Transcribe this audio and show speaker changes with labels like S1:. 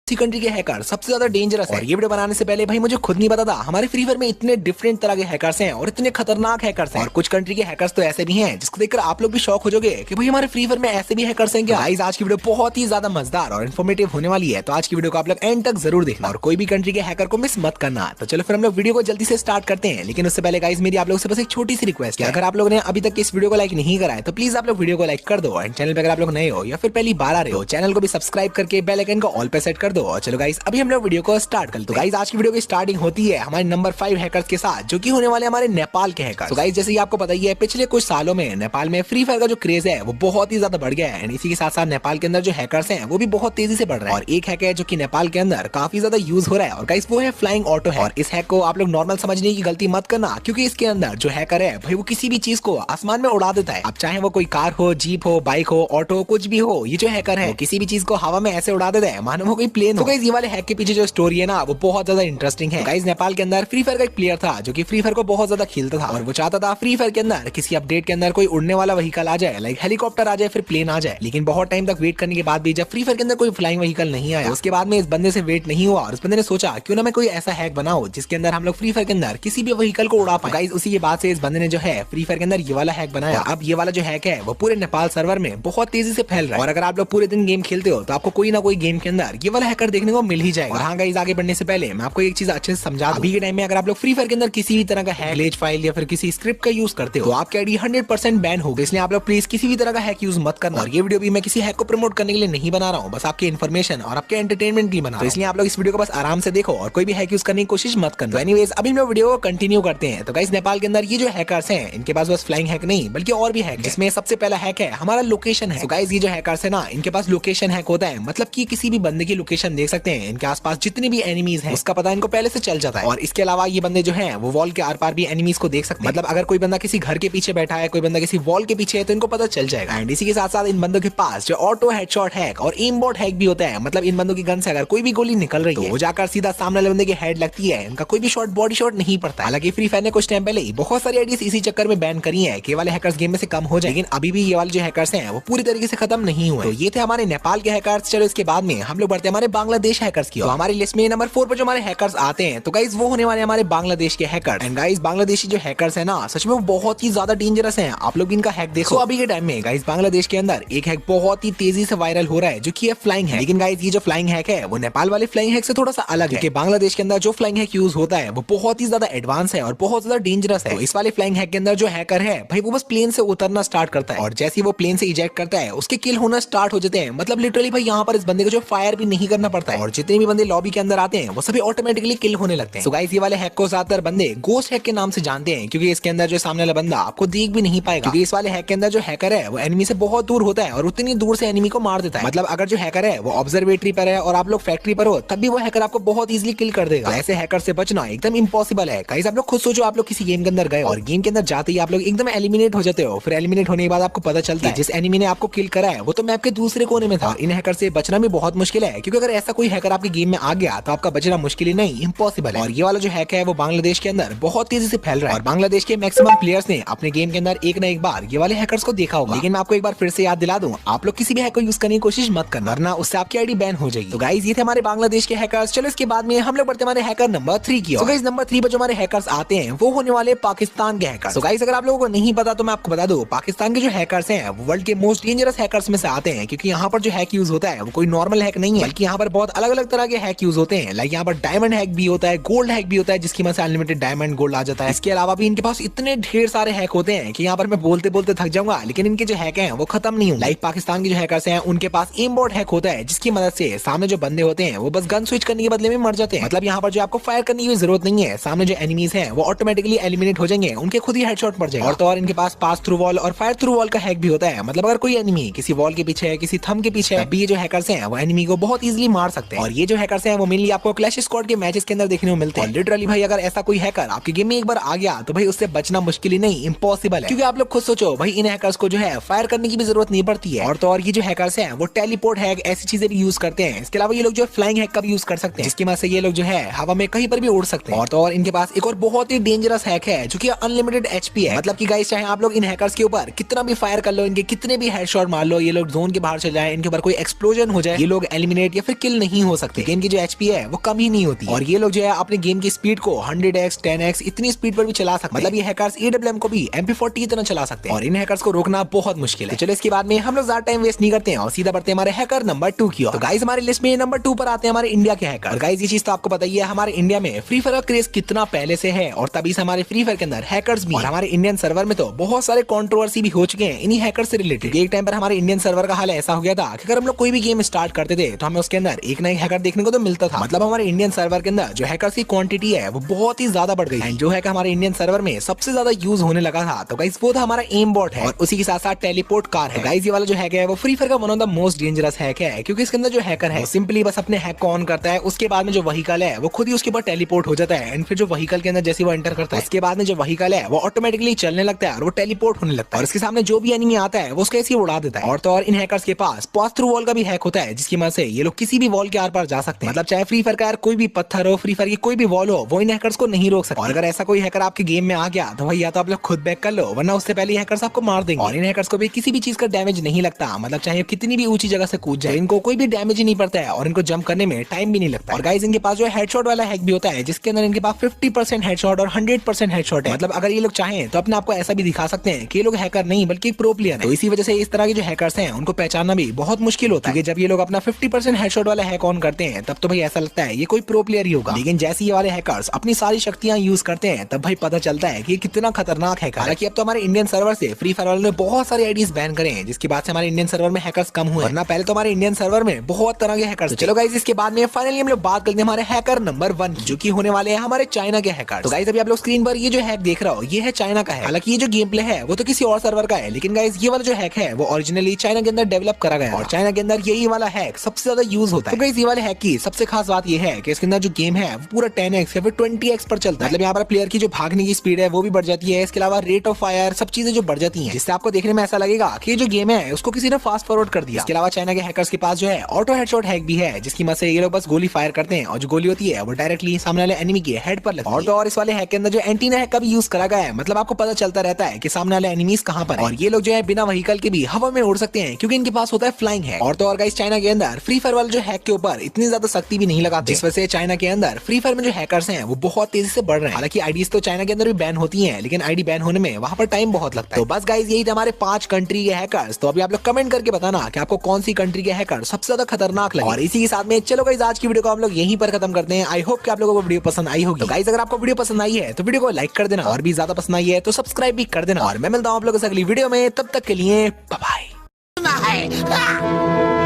S1: किसी कंट्री के हैकर सबसे ज्यादा डेंजरस है। और ये वीडियो बनाने से पहले भाई मुझे खुद नहीं पता था हमारे फ्री फायर में इतने डिफरेंट तरह के हैकर्स हैं और इतने खतरनाक हैकर्स हैं। और कुछ कंट्री के हैकर्स तो ऐसे भी हैं जिसको देखकर आप लोग भी शॉक हो जाओगे कि भाई हमारे फ्री फायर में ऐसे भी हैकर्स हैं क्या। गाइस आज की वीडियो बहुत ही ज्यादा मजेदार और इन्फॉर्मेटिव होने वाली है, तो आज की वीडियो को आप लोग एंड तक जरूर देखना और कोई भी कंट्री के हैकर को मिस मत करना। तो चलो फिर हम लोग वीडियो को जल्दी से स्टार्ट करते हैं, लेकिन उससे पहले गाइस मेरी आप लोग से बस एक छोटी सी रिक्वेस्ट है, अगर आप लोगों ने अभी तक इस वीडियो को लाइक नहीं करा है तो प्लीज आप लोग वीडियो को लाइक कर दो। एंड चैनल पे अगर आप लोग नए हो या फिर पहली बार आ रहे हो, चैनल को भी सब्सक्राइब करके बेल आइकन को ऑल पे सेट कर दो। और चलो गाइस अभी हम लोग वीडियो को स्टार्ट करते हैं। तो गाइस आज की वीडियो की स्टार्टिंग होती है हमारे नंबर 5 हैकर्स के साथ, जो कि होने वाले हमारे नेपाल के हैकर्स। तो गाइस जैसे कि आपको पता ही है पिछले कुछ सालों में नेपाल में फ्री फायर का जो क्रेज है वो बहुत ही ज्यादा बढ़ गया है। एंड इसी के साथ साथ नेपाल के अंदर जो हैकर्स हैं वो भी बहुत तेजी से बढ़ रहे हैं। और एक हैक है जो कि नेपाल के अंदर काफी ज्यादा यूज हो रहा है और गाइस वो है फ्लाइंग ऑटो है। और इस हैक को आप लोग नॉर्मल समझने की गलती मत करना, क्योंकि इसके अंदर जो हैकर है भाई वो किसी भी चीज को आसमान में उड़ा देता है। अब चाहे वो कोई कार हो, जीप हो, बाइक हो, ऑटो कुछ भी हो, ये जो हैकर है किसी भी चीज को हवा में ऐसे उड़ा देता है मानो वो कोई प्लेन हो। तो गाइस ये वाले हैक के पीछे जो स्टोरी है ना वो बहुत ज्यादा इंटरेस्टिंग है। गाइस नेपाल के अंदर फ्री फायर का एक प्लेयर था जो कि फ्री फायर को बहुत ज्यादा खेलता था और वो चाहता था फ्री फायर के अंदर किसी अपडेट के अंदर कोई उड़ने वाला व्हीकल आ जाए, लाइक हेलीकॉप्टर आ जाए, फिर प्लेन आ जाए। लेकिन बहुत टाइम तक वेट करने के बाद भी जब फ्री फायर के अंदर कोई फ्लाइंग व्हीकल नहीं आया, उसके बाद में इस बंदे से वेट नहीं हुआ और उस बंदे ने सोचा क्यों ना मैं कोई ऐसा हैक बनाऊं जिसके अंदर हम लोग फ्री फायर के अंदर किसी भी व्हीकल को उड़ा पाए। गाइस उसी के बाद से इस बंदे ने जो है फ्री फायर के अंदर ये वाला हैक बनाया। अब ये वाला जो हैक है वो पूरे नेपाल सर्वर में बहुत तेजी से फैल रहा है। और अगर आप लोग पूरे दिन गेम खेलते हो तो आपको कोई ना कोई गेम के अंदर ये वाला हैकर देखने को मिल ही जाएगा। और हाँ गाइस आगे बढ़ने से पहले मैं आपको एक चीज अच्छे से समझा दूं। अभी के टाइम में अगर आप लोग फ्री फायर के अंदर किसी भी तरह का हैक, ग्लिच फाइल या फिर किसी स्क्रिप्ट का यूज करते हो तो आपकी आईडी 100% बैन होगी। इसलिए आप लोग प्लीज किसी भी तरह का हैक यूज मत करना। और ये वीडियो भी मैं किसी हैक को प्रमोट करने के लिए नहीं बना रहा हूँ, बस आपके इन्फॉर्मेशन और आपके एंटरटेनमेंट के लिए बना रहा हूं। तो इसलिए आप लोग इस वीडियो को बस आराम से देखो और कोई भी हैक यूज करने की कोशिश मत करना। तो एनीवेज अभी हम लोग वीडियो को कंटिन्यू करते हैं। तो गाइस नेपाल के अंदर ये जो हैकर्स हैं इनके पास बस फ्लाइंग हैक नहीं बल्कि और भी हैक, जिसमें सबसे पहला हैक है हमारा लोकेशन है। तो गाइस ये जो हैकर्स है ना इनके पास लोकेशन हैक होता है, मतलब कि किसी भी बंदे की लोकेशन देख सकते हैं, इनके आसपास जितने भी एनिमीज हैं उसका पता इनको पहले से चल जाता है। और इसके अलावा ये बंदे जो हैं वो वॉल के आर पार भी एनिमीज को देख सकते हैं, मतलब अगर कोई बंदा किसी घर के पीछे बैठा है, कोई बंदा किसी वॉल के पीछे है तो इनको पता चल जाएगा। एंड इसी के साथ साथ इन बंदों के पास जो ऑटो हेडशॉट हैक और एम बॉट हैक भी होता है, मतलब इन बंदों की गन से अगर कोई भी गोली निकल रही है वो जाकर सीधा सामने वाले बंदे की हेड लगती है, इनका कोई भी शॉट बॉडी शॉट नहीं पड़ता। हालांकि फ्री फायर ने कुछ टाइम पहले ही बहुत सारी आईडीज इसी चक्कर में बैन करी है कि वाले हैकर्स गेम में से कम हो जाए, लेकिन अभी भी ये वाले जो हैकर्स हैं वो पूरी तरीके से खत्म नहीं हुए। तो ये थे हमारे नेपाल के हैकर्स। चलो इसके बाद में हम लोग बढ़ते हैं हमारे बांग्लादेश हैकर्स की। तो हमारी लिस्ट में नंबर 4 पर जो हमारे हैकर्स आते हैं तो गाइस वो होने वाले हमारे बांग्लादेश के हैकर्स। एंड गाइस बांग्लादेशी जो हैकर्स है ना सच में वो बहुत ही ज्यादा डेंजरस हैं। आप लोग इनका हैक देखो। अभी के टाइम में गाइस बांग्लादेश के अंदर एक हैक बहुत ही तेजी से वायरल हो रहा है जो कि है फ्लाइंग हैक। लेकिन गाइस ये जो फ्लाइंग हैक है वो नेपाल वाले फ्लाइंग हैक से थोड़ा सा अलग है, क्योंकि बांग्लादेश के अंदर जो फ्लाइंग हैक यूज होता है वो बहुत ही ज्यादा एडवांस है और बहुत ज्यादा डेंजरस है। तो इस वाले फ्लाइंग हैक के अंदर जो हैकर है भाई वो बस प्लेन से उतरना स्टार्ट करता है और जैसे ही वो प्लेन से इजेक्ट करता है उसके किल होना स्टार्ट हो जाते हैं। मतलब लिटरली भाई यहाँ पर इस बंदे को जो फायर भी नहीं करना पड़ता है और जितने भी बंदे लॉबी के अंदर आते हैं वो सभी ऑटोमेटिकली किल होने लगते हैं। तो गाइस ये वाले हैक को ज्यादातर बंदे गोस्ट हैक के नाम से जानते हैं, क्योंकि इसके अंदर जो सामने वाला बंदा आपको देख भी नहीं पाएगा, क्योंकि इस वाले हैक के अंदर जो हैकर है वो एनिमी से बहुत दूर होता है और उतनी दूर से एनिमी को मार देता है। मतलब अगर जो हैकर है वो ऑब्जर्वेटरी पर है और आप लोग फैक्ट्री पर हो तब भी वो हैकर आपको बहुत इजीली किल कर देगा। तो ऐसे हैकर से बचना एकदम इम्पॉसिबल है। गाइस आप लोग खुद सोचो, आप लोग किसी गेम के अंदर गए और गेम के अंदर जाते ही आप लोग एकदम एलिमिनेट हो जाते हो, फिर एलिमिनेट होने के बाद आपको पता चलता है जिस एनिमी ने आपको किल करा है वो तो मैप के दूसरे कोने में था। इन हैकर से बचना भी बहुत मुश्किल है, क्योंकि अगर ऐसा कोई हैकर आपके गेम में आ गया तो आपका बचना मुश्किल ही नहीं इम्पॉसिबल है। और ये वाला जो हैक है वो बांग्लादेश के अंदर बहुत तेजी से फैल रहा है और बांग्लादेश के मैक्सिमम प्लेयर्स ने अपने गेम के अंदर एक ना एक बार ये वाले हैकर्स को देखा होगा। लेकिन मैं आपको एक बार फिर से याद दिला दूं, आप लोग किसी भी हैक को यूज करने की कोशिश मत करना, वरना उससे आपकी आईडी बैन हो जाएगी। तो गाइस ये थे हमारे बांग्लादेश के हैकर्स। चलो इसके बाद में हम लोग बढ़ते हमारे हैकर नंबर 3 की ओर। तो गाइस नंबर 3 पर जो हमारे हैकर्स आते हैं वो होने वाले पाकिस्तान के हैकर्स। तो गाइस अगर आप लोगों को नहीं पता तो मैं आपको बता दूं, पाकिस्तान के जो हैकर्स हैं वो वर्ल्ड के मोस्ट डेंजरस हैकर्स में से आते हैं, क्योंकि यहाँ पर जो हैक यूज होता है वो कोई नॉर्मल हैक नहीं है, बल्कि यहाँ पर बहुत अलग अलग तरह के हैक यूज होते हैं। लाइक यहाँ पर डायमंड हैक भी होता है, गोल्ड हैक भी होता है जिसकी मदद से अनलिमिटेड डायमंड गोल्ड आ जाता है। इसके अलावा भी इनके पास इतने ढेर सारे हैक होते हैं कि यहाँ पर मैं बोलते बोलते थक जाऊंगा, लेकिन इनके जो हैक हैं वो खत्म नहीं होंगे। लाइक पाकिस्तान के जो हैकर्स हैं उनके पास एम बॉट हैक होता है जिसकी मदद से सामने जो बंदे होते हैं वो बस गन स्विच करने के बदले में मर जाते हैं। मतलब यहाँ पर जो आपको फायर करने की जरूरत नहीं है, सामने जो एनिमीज हैं वो ऑटोमेटिकली एलिमिनेट हो जाएंगे, उनके खुद ही हेडशॉट पड़ जाएगा। और तो और इनके पास पास थ्रू वॉल और फायर थ्रू वॉल का हैक भी होता है, मतलब अगर कोई एनिमी किसी वॉल के पीछे है, किसी थंब के पीछे है, तब भी ये जो हैकर्स हैं वो एनिमी को बहुत इजीली मार सकते हैं। और ये जो हैकर्स हैं वो मेनली आपको क्लैश स्क्वाड के मैचेस के अंदर देखने को मिलते हैं। लिटरली भाई अगर ऐसा कोई हैकर आपके गेम में एक बार आ गया तो भाई उससे बचना मुश्किल ही नहीं इम्पॉसिबल है, क्योंकि आप लोग खुद सोचो भाई इन हैकर्स को जो है फायर करने की भी जरूरत नहीं पड़ती है। और तो और ये जो हैकर्स हैं वो टेलीपोर्ट हैक ऐसी चीजें भी यूज करते हैं। इसके अलावा ये लोग जो फ्लाइंग हैक का भी यूज कर सकते हैं, जिसकी मदद से ये लोग जो है हवा में कहीं पर भी उड़ सकते हैं। और तो और इनके पास एक और बहुत ही डेंजरस हैक है जो कि अनलिमिटेड एचपी है। मतलब कि गाइस चाहे आप लोग इन हैकर्स के ऊपर कितना भी फायर कर लो, इनके कितने भी हेडशॉट मार लो, ये लोग जोन के बाहर चले जाए, इनके ऊपर कोई एक्सप्लोजन हो जाए, ये लोग एलिमिनेट या फिर किल नहीं हो सकते, इनकी जो एचपी है वो कम ही नहीं होती और ये लोग जो है अपने गेम की स्पीड को 100x 10x इतनी स्पीड पर भी चला सकते हैं। मतलब ये हैकर्स AWM को भी MP40 की तरह चला सकते हैं और इन हैकर्स को रोकना बहुत मुश्किल है। चलो इसके बाद में हम लोग ज्यादा टाइम वेस्ट नहीं करते हैं और सीधा बढ़ते हैं हमारे हैकर नंबर 2 की ओर। तो गाइस हमारी लिस्ट में नंबर 2 पर आते हैं हमारे इंडिया के हैकर। और गाइस ये चीज तो आपको पता ही है हमारे इंडिया में फ्री फायर का क्रेज कितना पहले से है और तभी से हमारे फ्री फायर के अंदर हैकर्स भी और हमारे इंडियन सर्वर में तो बहुत सारे कंट्रोवर्सी भी हो चुके हैं इन्हीं हैकर से रिलेटेड। एक टाइम पर हमारे इंडियन सर्वर का हाल ऐसा हो गया था कि अगर हम लोग कोई भी गेम स्टार्ट करते थे तो हमें उसके अंदर एक ना एक हैकर देखने को तो मिलता था। मतलब हमारे इंडियन सर्वर के अंदर जो हैकर्स की क्वांटिटी है वो बहुत ही ज्यादा बढ़ गई है। जो है हमारे इंडियन सर्वर में सबसे ज्यादा यूज होने लगा था तो गाइस वो था हमारा एम बॉट है और उसी के साथ साथ टेलीपोर्ट कार है। गाइस ये वाला जो हैक है वो फ्री फायर का one of the most dangerous hack है क्योंकि इसके अंदर जो हैकर है सिंपली बस अपने हैक को ऑन करता है, उसके बाद में जो व्हीकल है वो खुद ही उसके ऊपर टेलीपोर्ट हो जाता है एंड फिर जो व्हीकल के अंदर जैसे वो एंटर करता है उसके बाद में जो व्हीकल है वो ऑटोमेटिकली चलने लगता है और वो टेलीपोर्ट होने लगता है और इसके सामने जो भी एनिमी आता है वो उसको ऐसे ही उड़ा देता है। और तो और इन हैकर्स के पास पास थ्रू वॉल का भी हैक होता है जिसकी मदद से ये लोग किसी भी वॉल के आर पार जा सकते हैं। मतलब चाहे फ्री फायर का यार कोई भी पत्थर हो, फ्री फायर की कोई भी वॉल हो, वो इन हैकर्स को नहीं रोक सकता। और अगर ऐसा कोई हैकर आपके गेम में आ गया तो भाई या तो आप लोग खुद बैक कर लो वरना उससे पहले हैकर्स आपको मार देंगे। और इन हैकर्स को भी किसी भी चीज का डैमेज नहीं लगता, मतलब चाहे कितनी भी ऊंची जगह से कूद जाए इनको कोई भी डैमेज ही नहीं पड़ता है और इनको जंप करने में टाइम भी नहीं लगता। और गाइस इनके पास जो हेडशॉट वाला हैक भी होता है जिसके अंदर इनके पास 50% हेडशॉट और 100% हेडशॉट है। मतलब अगर ये लोग चाहें तो अपने आपको ऐसा भी दिखा सकते हैं कि ये लोग हैकर नहीं बल्कि प्रो प्लेयर है। तो इसी वजह से इस तरह के जो हैकर्स हैं उनको पहचानना भी बहुत मुश्किल होता है क्योंकि जब ये लोग अपना 50% हेडशॉट वाला हैक ऑन करते हैं तब तो भाई ऐसा लगता है ये कोई प्रो प्लेयर ही होगा। लेकिन जैसे ये वाले हैकर्स अपनी सारी शक्तियां यूज करते हैं तब भाई पता चलता है कि ये कितना खतरनाक है। हालांकि अब तो हमारे इंडियन सर्वर से फ्री फायर वालों ने बहुत सारे आईडीज बैन करे हैं जिसके बाद से हमारे इंडियन सर्वर में हैकर्स कम हुए, वरना पहले तो हमारे इंडियन सर्वर में बहुत तरह के हैकर्स। चलो गाइस इसके बाद में फाइनली हम लोग बात करते हैं हमारे हैकर नंबर 1 जो कि होने वाले हैं हमारे चाइना के हैकर। तो गाइस अभी आप लोग स्क्रीन पर ये जो हैक देख रहा हो ये है चाइना का है। हालांकि ये जो गेम प्ले है वो तो किसी और सर्वर का है लेकिन गाइस ये वाला जो हैक है वो ओरिजिनली चाइना के अंदर डेवलप करा गया और चाइना के अंदर यही वाला हैक सबसे ज्यादा यूज होता है। तो गाइस ये वाले हैक की सबसे खास बात ये है कि इसके अंदर जो गेम है वो पूरा 10x या फिर 20x पर चलता है। मतलब यहाँ पर प्लेयर की जो भागने की स्पीड है वो भी बढ़ जाती है, इसके अलावा रेट ऑफ फायर सब चीजें जो बढ़ जाती हैं जिससे आपको देखने में ऐसा लगेगा कि जो गेम है उसको किसी ने फास्ट फॉरवर्ड कर दिया। इसके अलावा चाइना के हैकर्स के पास जो है ऑटो हेडशॉट हैक भी है जिसकी मदद से ये लोग बस गोली फायर करते हैं और जो गोली होती है वो डायरेक्टली सामने वाले एनिमी के हेड पर लगती है। और तो और इस वाले हैक के अंदर जो एंटीना हैक का भी यूज करा गया है, मतलब आपको पता चलता रहता है कि सामने वाले एनिमीज कहां पर है। और ये लोग जो है बिना व्हीकल के भी हवा में उड़ सकते हैं क्योंकि इनके पास होता है फ्लाइंग हैक। और तो और गाइस चाइना के अंदर फ्री फायर वाले जो हैक के ऊपर इतनी ज्यादा सख्ती भी नहीं लगाते जिस वजह से चाइना के अंदर फ्री फायर में जो हैकर्स हैं वो बहुत तेजी से बढ़ रहे हैं। हालांकि आईडीज तो चाइना के अंदर भी बैन होती हैं लेकिन आईडी बैन होने में वहां पर टाइम बहुत लगता है। तो बस गाइस यही थे हमारे 5 कंट्री के हैकर्स। तो अभी आप लोग कमेंट करके बताना कि आपको कौन सी कंट्री के हैकर सबसे ज्यादा खतरनाक लगे। और इसी के साथ में चलो गाइस आज की वीडियो को हम लोग यहीं पर खत्म करते हैं। आई होप कि आप लोगों को वीडियो पसंद आई होगी। तो गाइस अगर आपको वीडियो पसंद आई है तो वीडियो को लाइक कर देना और भी ज्यादा पसंद आई है तो सब्सक्राइब भी कर देना। और मैं मिलता हूँ आप लोगों से अगली वीडियो में, तब तक के लिए बाय बाय।